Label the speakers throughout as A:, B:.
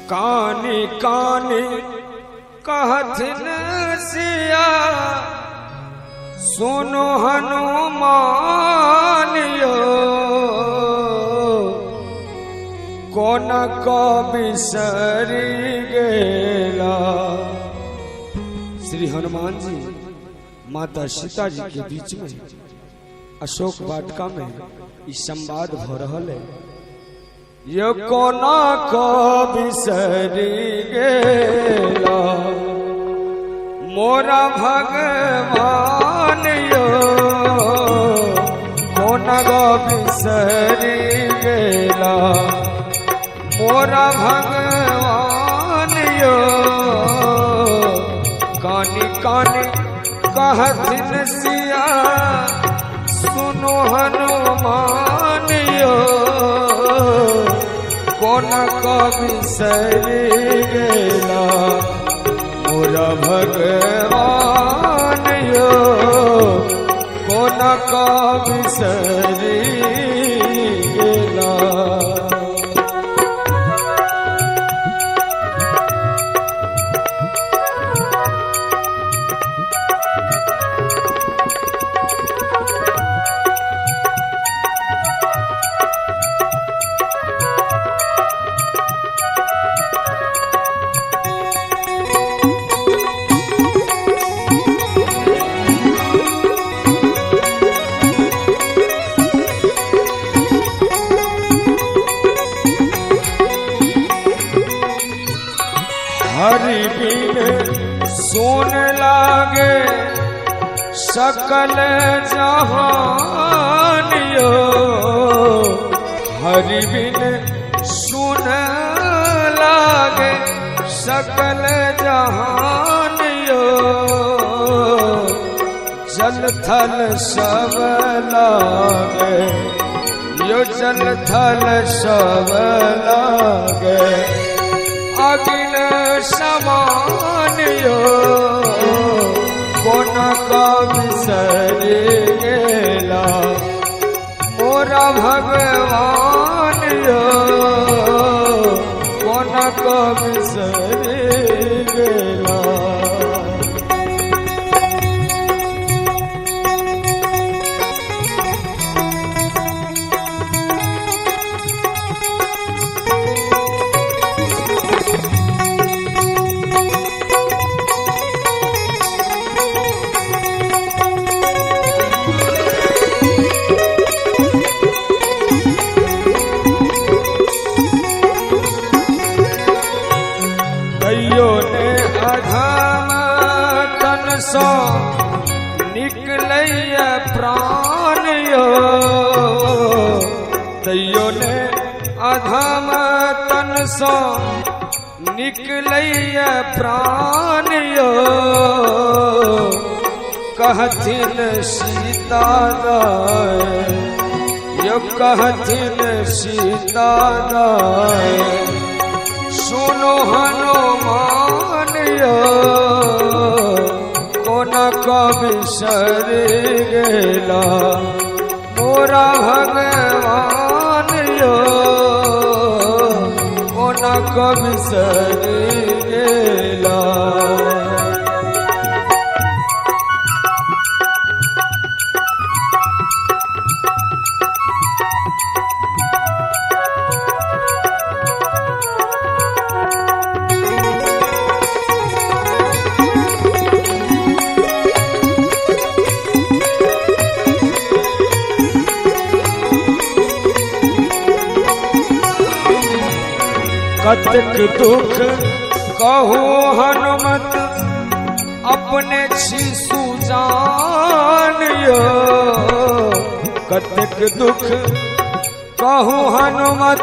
A: कानी कानी कहथिन सिया सुनो हनुमान यो कोन को बिसरी गेला। श्री हनुमान जी माता सीता जी के बीच में अशोक वाटिका में इस संवाद हो रहा है। यो कोना को बिसरी गेला मोरा भगवान यो कोना को बिसरी गेला मोरा भगवान यो कानी कानी कहथिन सिया सुनो हनुमान यो कोन को बिसरी गेला मोरा भगवान यो कोन को बिसरी गेला। हरि बिन सुन लागे सकल जहान यो हरि बिन सुन लागे सकल जहान यो जल थल सब लागे यो जल थल सब लागे अगिन समान यो कोन को बिसरी गेला मोरा भगवान यो कोन को बिसरी गेला। सो निकलैया प्राण यो तैयो ने अधम तन सो निकलैया प्राण यो कहथिन सीता दाय यो कहथिन सीता दाय सुनो हनुमान यो कोन को बिसरी गेला मोरा भगवान यो कोन को बिसरी गेला। कतक दुख कहू हनुमत अपने छिसु जान यो कतक दुख कहू हनुमत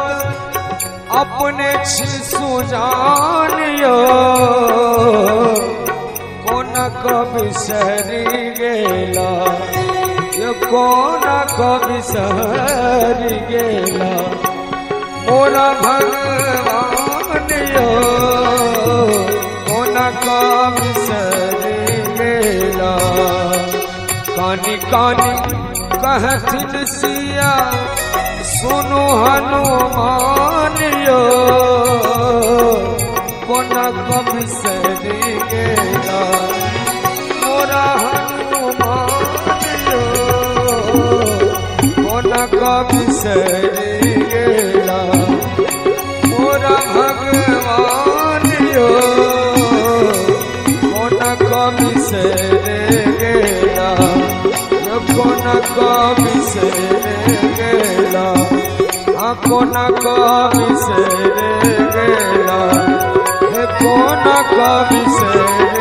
A: अपने छिसु जान यो कोन को बिसरी गेला यो कोन को बिसरी गेला मोरा भगवान यो कोन को बिसरी गेला। कानी कानी कहथिन सिया सुनो हनुमान यो का बिसरी गेला मोरा भगवान यो कोन का बिसरी गेला कोन का बिसरी गेला कोन का बिसरी गेला कोन का बिसरी